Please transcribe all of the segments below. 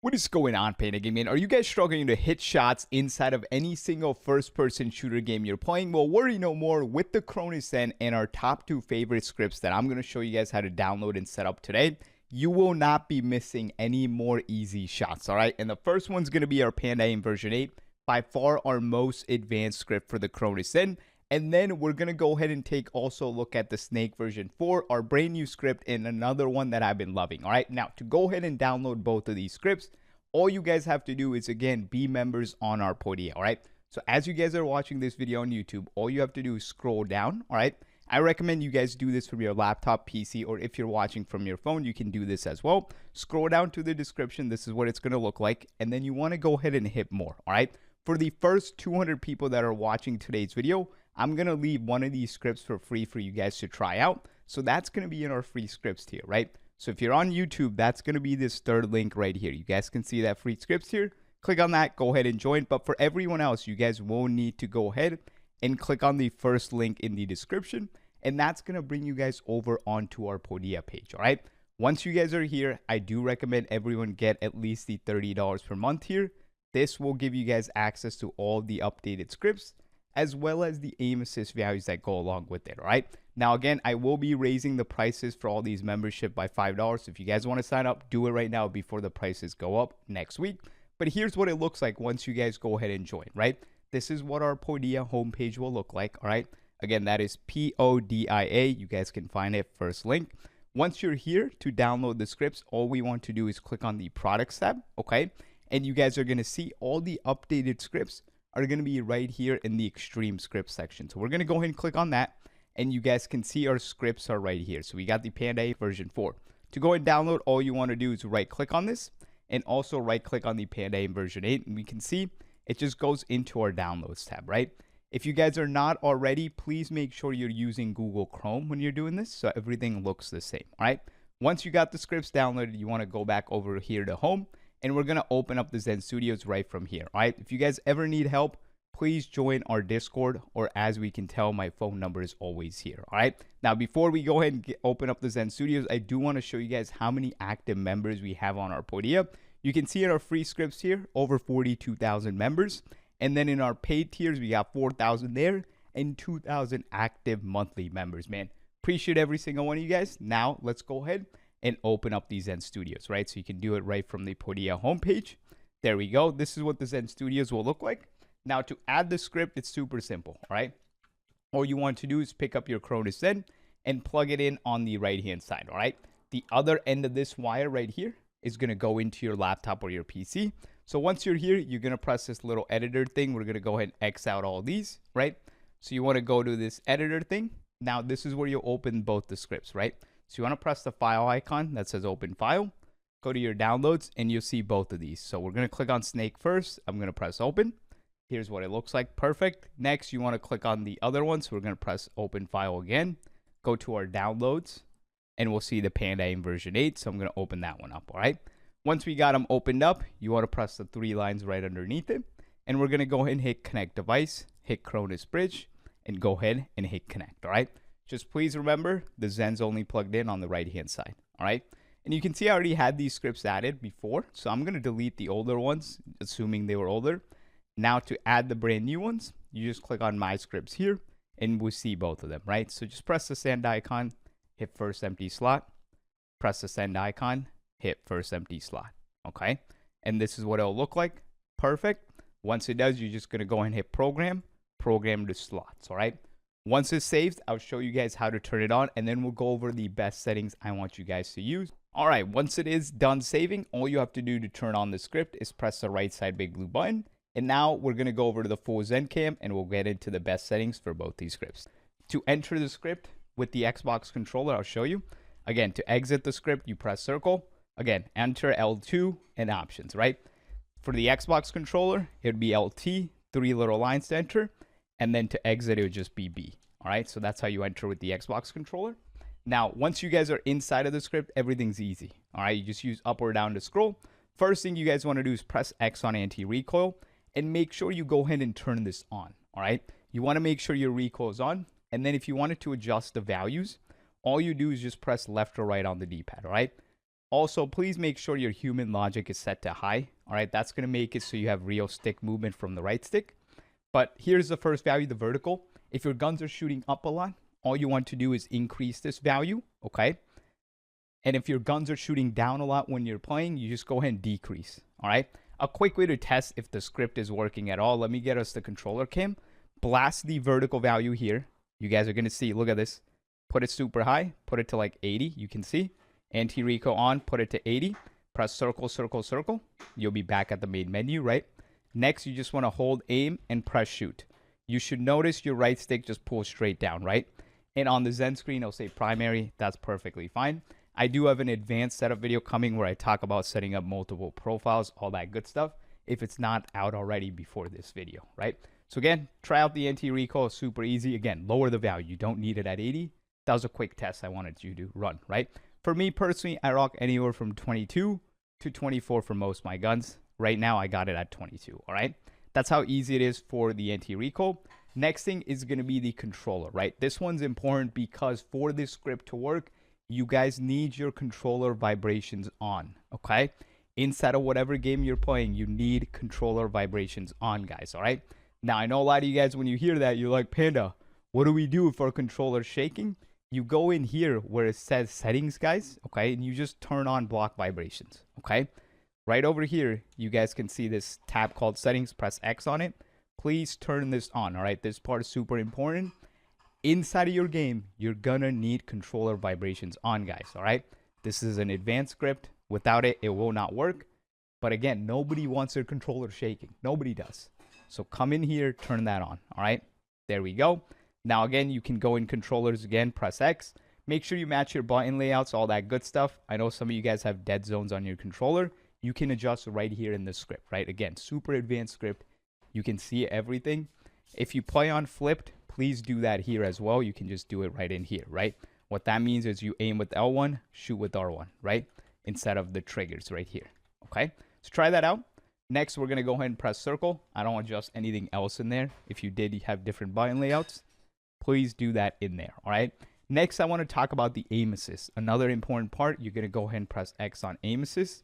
What is going on, Panda Gaming? Are you guys struggling to hit shots inside of any single first-person shooter game you're playing? Well, worry no more. With the Cronus Zen and our top 2 favorite scripts that I'm going to show you guys how to download and set up today, you will not be missing any more easy shots, all right? And the first one's going to be our Panda in version 8, by far our most advanced script for the Cronus Zen. And then we're going to go ahead and take also a look at the Snake version 4, our brand new script, and another one that I've been loving. All right, now to go ahead and download both of these scripts, all you guys have to do is, again, be members on our Podia. All right, so as you guys are watching this video on YouTube, all you have to do is scroll down. All right, I recommend you guys do this from your laptop, PC, or if you're watching from your phone, you can do this as well. Scroll down to the description. This is what it's going to look like. And then you want to go ahead and hit more. All right, for the first 200 people that are watching today's video, I'm going to leave one of these scripts for free for you guys to try out. So that's going to be in our free scripts here, right? So if you're on YouTube, that's going to be this third link right here. You guys can see that free scripts here. Click on that, go ahead and join. But for everyone else, you guys will need to go ahead and click on the first link in the description. And that's going to bring you guys over onto our Podia page, all right? Once you guys are here, I do recommend everyone get at least the $30 per month here. This will give you guys access to all the updated scripts, as well as the aim assist values that go along with it, all right? Now, again, I will be raising the prices for all these membership by $5. So if you guys want to sign up, do it right now before the prices go up next week. But here's what it looks like once you guys go ahead and join, right? This is what our Podia homepage will look like, all right? Again, that is Podia. You guys can find it first link. Once you're here to download the scripts, all we want to do is click on the products tab, okay? And you guys are going to see all the updated scripts are going to be right here in the extreme script section. So we're going to go ahead and click on that, and you guys can see our scripts are right here. So we got the Panda 8 version 4. To go and download, all you want to do is right click on this and also right click on the Panda 8 version 8, and we can see it just goes into our downloads tab, right? If you guys are not already, please make sure you're using Google Chrome when you're doing this so everything looks the same, all right? Once you got the scripts downloaded, you want to go back over here to home, and we're going to open up the Zen Studios right from here, all right? If you guys ever need help, please join our Discord, or as we can tell, my phone number is always here, all right? Now, before we go ahead and open up the Zen Studios, I do want to show you guys how many active members we have on our Podia. You can see in our free scripts here, over 42,000 members. And then in our paid tiers, we got 4,000 there and 2,000 active monthly members, man. Appreciate every single one of you guys. Now, let's go ahead and open up these Zen Studios, right? So you can do it right from the Podia homepage. There we go. This is what the Zen Studios will look like. Now, to add the script, it's super simple, all right? All you want to do is pick up your Cronus Zen and plug it in on the right-hand side, all right? The other end of this wire right here is going to go into your laptop or your PC. So once you're here, you're going to press this little editor thing. We're going to go ahead and X out all these, right? So you want to go to this editor thing. Now, this is where you'll open both the scripts, right? So you want to press the file icon that says open file, go to your downloads, and you'll see both of these. So we're going to click on Snake first. I'm going to press open. Here's what it looks like. Perfect. Next, you want to click on the other one. So we're going to press open file again, go to our downloads, and we'll see the Panda in version 8. So I'm going to open that one up, all right? Once we got them opened up, you want to press the 3 lines right underneath it. And we're going to go ahead and hit connect device, hit Cronus Bridge, and go ahead and hit connect, all right? Just please remember, the Zen's only plugged in on the right-hand side, all right? And you can see I already had these scripts added before. So I'm going to delete the older ones, assuming they were older. Now to add the brand new ones, you just click on My Scripts here, and we'll see both of them, right? So just press the send icon, hit first empty slot, press the send icon, hit first empty slot, okay? And this is what it'll look like. Perfect. Once it does, you're just going to go ahead and hit program to slots, all right? Once it's saved, I'll show you guys how to turn it on, and then we'll go over the best settings I want you guys to use. All right, once it is done saving, all you have to do to turn on the script is press the right side big blue button. And now we're going to go over to the full Zen cam, and we'll get into the best settings for both these scripts. To enter the script with the Xbox controller, I'll show you. Again, to exit the script, you press circle. Again, enter L2 and options, right? For the Xbox controller, it would be LT, 3 little lines to enter. And then to exit, it would just be B. All right, so that's how you enter with the Xbox controller. Now, once you guys are inside of the script, everything's easy. All right, you just use up or down to scroll. First thing you guys want to do is press X on anti-recoil. And make sure you go ahead and turn this on, all right? You want to make sure your recoil is on. And then if you wanted to adjust the values, all you do is just press left or right on the D-pad, all right? Also, please make sure your human logic is set to high. All right, that's going to make it so you have real stick movement from the right stick. But here's the first value, the vertical. If your guns are shooting up a lot, all you want to do is increase this value, okay? And if your guns are shooting down a lot when you're playing, you just go ahead and decrease, all right? A quick way to test if the script is working at all, let me get us the controller cam. Blast the vertical value here. You guys are going to see, look at this. Put it super high, put it to like 80, you can see. Anti-recoil on, put it to 80. Press circle, circle, circle. You'll be back at the main menu, right? Next, you just want to hold aim and press shoot. You should notice your right stick just pulls straight down, right? And on the Zen screen, it'll say primary. That's perfectly fine. I do have an advanced setup video coming where I talk about setting up multiple profiles, all that good stuff, if it's not out already before this video, right? So again, try out the anti-recoil, super easy. Again, lower the value. You don't need it at 80. That was a quick test I wanted you to run, right? For me personally, I rock anywhere from 22 to 24 for most of my guns. Right now, I got it at 22, all right? That's how easy it is for the anti-recoil. Next thing is going to be the controller, right? This one's important because for this script to work, you guys need your controller vibrations on, okay? Inside of whatever game you're playing, you need controller vibrations on, guys, all right? Now, I know a lot of you guys, when you hear that, you're like, Panda, what do we do if our controller's shaking? You go in here where it says settings, guys, okay? And you just turn on block vibrations, okay? Right over here, you guys can see this tab called settings. Press X on it. Please turn this on, all right? This part is super important. Inside of your game, you're gonna need controller vibrations on, guys, all right? This is an advanced script. Without it, it will not work. But again, nobody wants their controller shaking. Nobody does. So come in here, turn that on, all right? There we go. Now, again, you can go in controllers again, press X. Make sure you match your button layouts, all that good stuff. I know some of you guys have dead zones on your controller. You can adjust right here in the script, right? Again, super advanced script. You can see everything. If you play on flipped, please do that here as well. You can just do it right in here, right? What that means is you aim with L1, shoot with R1, right? Instead of the triggers right here, okay? So try that out. Next, we're going to go ahead and press circle. I don't adjust anything else in there. If you did have different button layouts, please do that in there, all right? Next, I want to talk about the aim assist. Another important part, you're going to go ahead and press X on aim assist.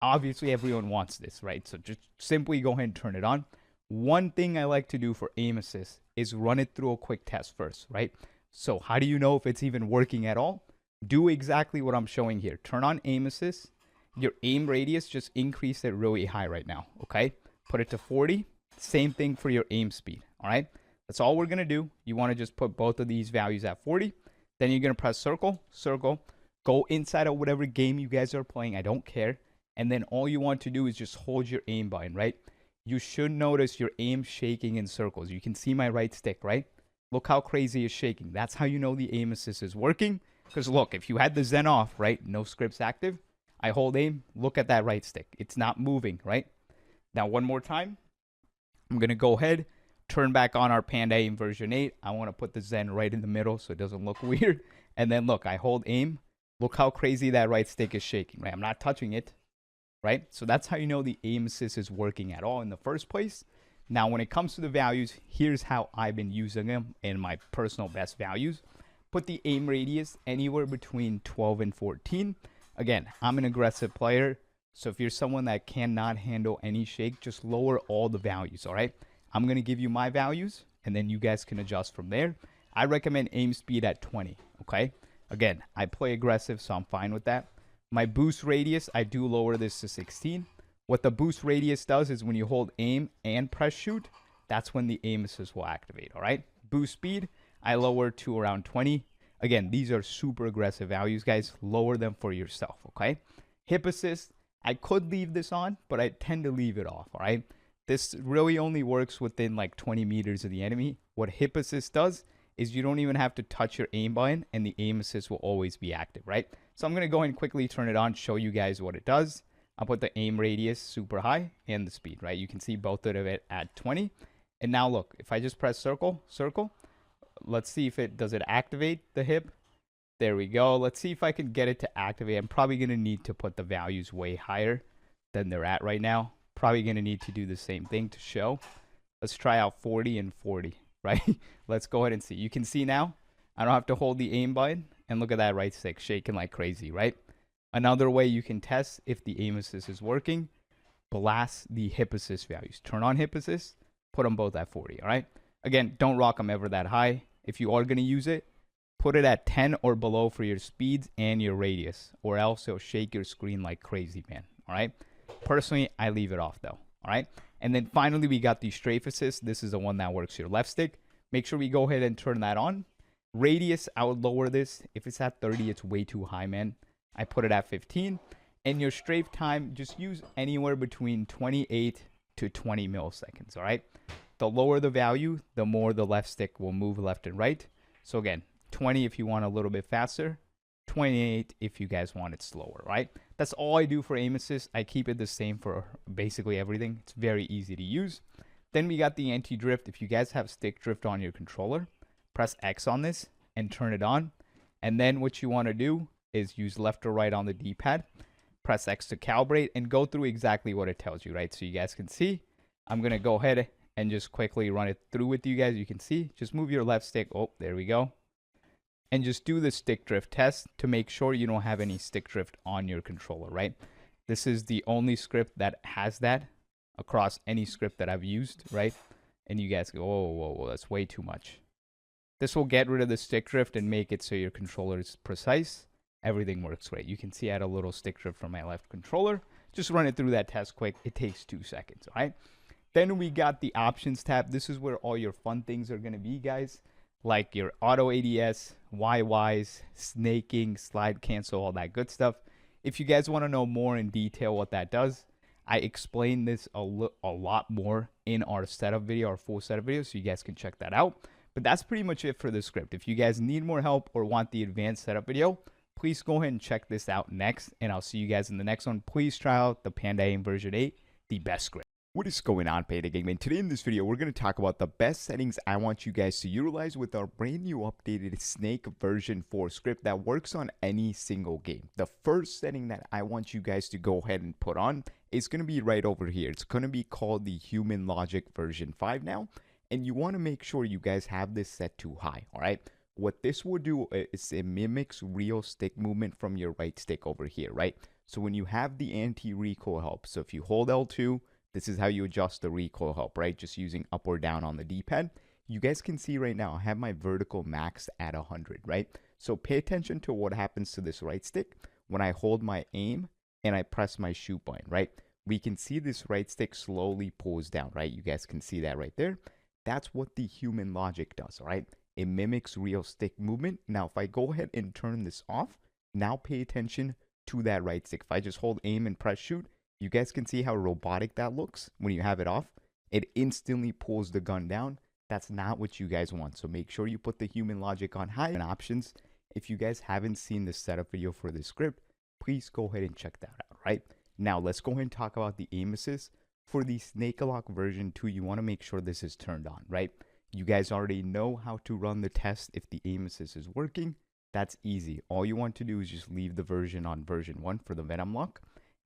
Obviously, everyone wants this, right? So just simply go ahead and turn it on. One thing I like to do for aim assist is run it through a quick test first, right? So how do you know if it's even working at all? Do exactly what I'm showing here. Turn on aim assist. Your aim radius, just increase it really high right now, okay? Put it to 40. Same thing for your aim speed, all right? That's all we're going to do. You want to just put both of these values at 40. Then you're going to press circle, circle. Go inside of whatever game you guys are playing. I don't care. And then all you want to do is just hold your aim button, right? You should notice your aim shaking in circles. You can see my right stick, right? Look how crazy it's shaking. That's how you know the aim assist is working. Because look, if you had the Zen off, right? No scripts active. I hold aim. Look at that right stick. It's not moving, right? Now, one more time. I'm going to go ahead, turn back on our Panda aim version 8. I want to put the Zen right in the middle so it doesn't look weird. And then look, I hold aim. Look how crazy that right stick is shaking, right? I'm not touching it. Right? So that's how you know the aim assist is working at all in the first place. Now, when it comes to the values, here's how I've been using them in my personal best values. Put the aim radius anywhere between 12 and 14. Again, I'm an aggressive player. So if you're someone that cannot handle any shake, just lower all the values, all right? I'm going to give you my values, and then you guys can adjust from there. I recommend aim speed at 20, okay? Again, I play aggressive, so I'm fine with that. My boost radius, I do lower this to 16. What the boost radius does is when you hold aim and press shoot, that's when the aim assist will activate, all right? Boost speed, I lower to around 20. Again, these are super aggressive values, guys. Lower them for yourself, okay? Hip assist, I could leave this on, but I tend to leave it off, all right? This really only works within like 20 meters of the enemy. What hip assist does is you don't even have to touch your aim button and the aim assist will always be active, right? So I'm going to go ahead and quickly turn it on, show you guys what it does. I'll put the aim radius super high and the speed, right? You can see both of it at 20. And now look, if I just press circle, circle, let's see if does it activate the hip? There we go. Let's see if I can get it to activate. I'm probably going to need to put the values way higher than they're at right now. Probably going to need to do the same thing to show. Let's try out 40 and 40, right? Let's go ahead and see. You can see now, I don't have to hold the aim button. And look at that right stick shaking like crazy, right? Another way you can test if the aim assist is working, blast the hip assist values. Turn on hip assist, put them both at 40, all right? Again, don't rock them ever that high. If you are going to use it, put it at 10 or below for your speeds and your radius, or else it'll shake your screen like crazy, man, all right? Personally, I leave it off, though, all right? And then finally, we got the strafe assist. This is the one that works your left stick. Make sure we go ahead and turn that on. Radius, I would lower this. If it's at 30, it's way too high, man. I put it at 15. And your strafe time, just use anywhere between 28 to 20 milliseconds, all right? The lower the value, the more the left stick will move left and right. So again, 20 if you want a little bit faster, 28 if you guys want it slower, right? That's all I do for aim assist. I keep it the same for basically everything. It's very easy to use. Then we got the anti-drift. If you guys have stick drift on your controller, press X on this and turn it on. And then what you want to do is use left or right on the D-pad. Press X to calibrate and go through exactly what it tells you, right? So you guys can see. I'm going to go ahead and just quickly run it through with you guys. You can see. Just move your left stick. Oh, there we go. And just do the stick drift test to make sure you don't have any stick drift on your controller, right? This is the only script that has that across any script that I've used, right? And you guys go, whoa, whoa, whoa, that's way too much. This will get rid of the stick drift and make it so your controller is precise. Everything works great. You can see I had a little stick drift from my left controller. Just run it through that test quick. It takes 2 seconds, all right? Then we got the options tab. This is where all your fun things are going to be, guys. Like your auto ADS, YYs, snaking, slide cancel, all that good stuff. If you guys want to know more in detail what that does, I explain this a lot more in our setup video, our full setup video, so you guys can check that out. But that's pretty much it for the script. If you guys need more help or want the advanced setup video, please go ahead and check this out next, and I'll see you guys in the next one. Please try out the Panda Aim version 8, the best script. What is going on, Panda Gang, man? Today in this video, we're going to talk about the best settings I want you guys to utilize with our brand new updated Snake version 4 script that works on any single game. The first setting that I want you guys to go ahead and put on is going to be right over here. It's going to be called the Human Logic version 5 now, and you want to make sure you guys have this set to high, all right? What this will do is it mimics real stick movement from your right stick over here, right? So when you have the anti-recoil help, so if you hold L2, this is how you adjust the recoil help, right? Just using up or down on the D-pad. You guys can see right now, I have my vertical max at 100, right? So pay attention to what happens to this right stick when I hold my aim and I press my shoot button, right? We can see this right stick slowly pulls down, right? You guys can see that right there. That's what the Human Logic does, all right? It mimics real stick movement. Now, if I go ahead and turn this off, now pay attention to that right stick. If I just hold aim and press shoot, you guys can see how robotic that looks when you have it off. It instantly pulls the gun down. That's not what you guys want. So make sure you put the Human Logic on high and options. If you guys haven't seen the setup video for this script, please go ahead and check that out, right? Now, let's go ahead and talk about the aim assist. For the Snake Lock version 2, you want to make sure this is turned on, right? You guys already know how to run the test if the aim assist is working. That's easy. All you want to do is just leave the version on version 1 for the Venom lock.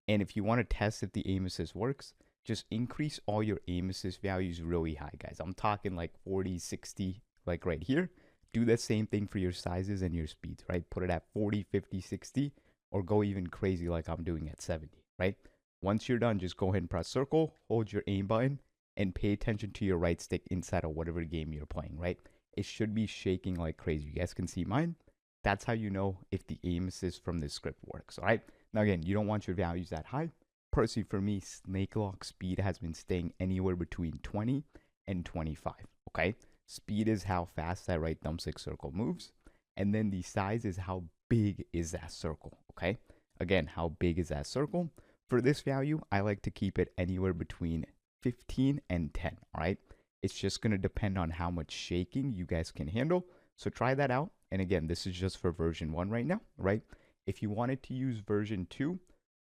And if you want to test if the aim assist works, just increase all your aim assist values really high, guys. I'm talking like 40, 60, like right here. Do the same thing for your sizes and your speeds, right? Put it at 40, 50, 60, or go even crazy like I'm doing at 70, right? Once you're done, just go ahead and press circle, hold your aim button, and pay attention to your right stick inside of whatever game you're playing, right? It should be shaking like crazy. You guys can see mine. That's how you know if the aim assist from this script works, all right? Now, again, you don't want your values that high. Personally, for me, Snake Lock speed has been staying anywhere between 20 and 25, okay? Speed is how fast that right thumbstick circle moves. And then the size is how big is that circle, okay? Again, how big is that circle? For this value, I like to keep it anywhere between 15 and 10, all right? It's just going to depend on how much shaking you guys can handle. So try that out. And again, this is just for version 1 right now, right? If you wanted to use version 2,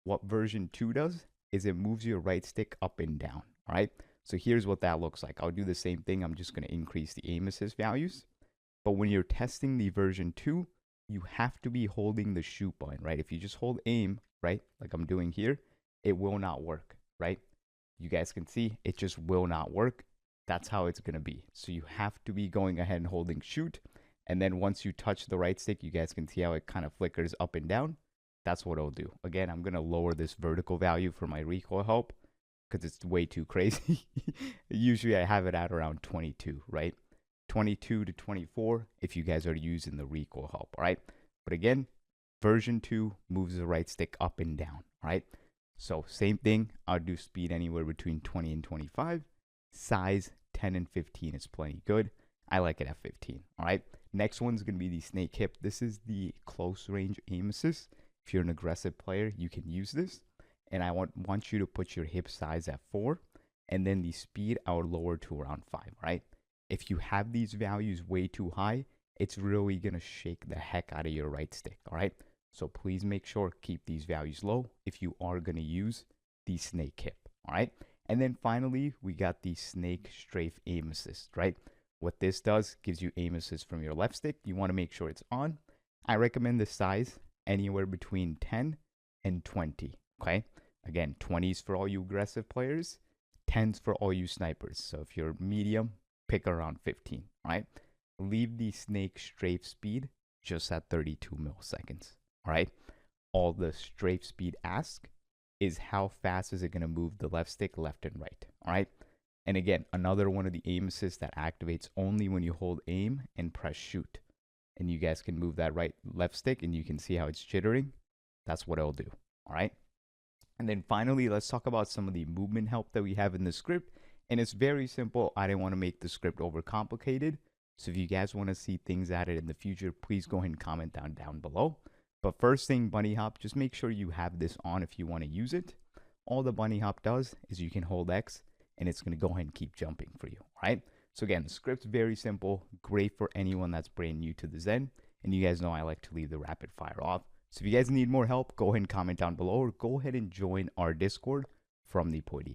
what version 2 does is it moves your right stick up and down, all right? So here's what that looks like. I'll do the same thing. I'm just going to increase the aim assist values. But when you're testing the version 2, you have to be holding the shoot button, right? If you just hold aim, right, like I'm doing here, it will not work, right? You guys can see it just will not work. That's how it's going to be. So you have to be going ahead and holding shoot. And then once you touch the right stick, you guys can see how it kind of flickers up and down. that's what it'll do. Again, I'm going to lower this vertical value for my recoil help because it's way too crazy. Usually I have it at around 22, right? 22 to 24 if you guys are using the recoil help, all right? But again, version 2 moves the right stick up and down, all right? So same thing, I'll do speed anywhere between 20 and 25. Size 10 and 15 is plenty good. I like it at 15, all right? Next one's going to be the snake hip. This is the close range aim assist. If you're an aggressive player, you can use this. And I want you to put your hip size at 4. And then the speed, I would lower to around 5, right? If you have these values way too high, it's really going to shake the heck out of your right stick, all right? So please make sure keep these values low if you are going to use the snake hip, all right? And then finally, we got the snake strafe aim assist, right? What this does, gives you aim assist from your left stick. You want to make sure it's on. I recommend the size anywhere between 10 and 20, okay? Again, 20s for all you aggressive players, 10s for all you snipers. So if you're medium, pick around 15, right? Leave the snake strafe speed just at 32 milliseconds, all right? All the strafe speed asks is how fast is it going to move the left stick left and right, all right? And again, another one of the aim assists that activates only when you hold aim and press shoot. And you guys can move that left stick and you can see how it's jittering. That's what it'll do, all right? And then finally, let's talk about some of the movement help that we have in the script. And it's very simple. I didn't want to make the script overcomplicated. So if you guys want to see things added in the future, please go ahead and comment down below. But first thing, bunny hop, just make sure you have this on if you want to use it. All the bunny hop does is you can hold X and it's going to go ahead and keep jumping for you, all right? So again, the script's very simple, great for anyone that's brand new to the Zen. And you guys know I like to leave the rapid fire off. So if you guys need more help, go ahead and comment down below or go ahead and join our Discord from the Podia.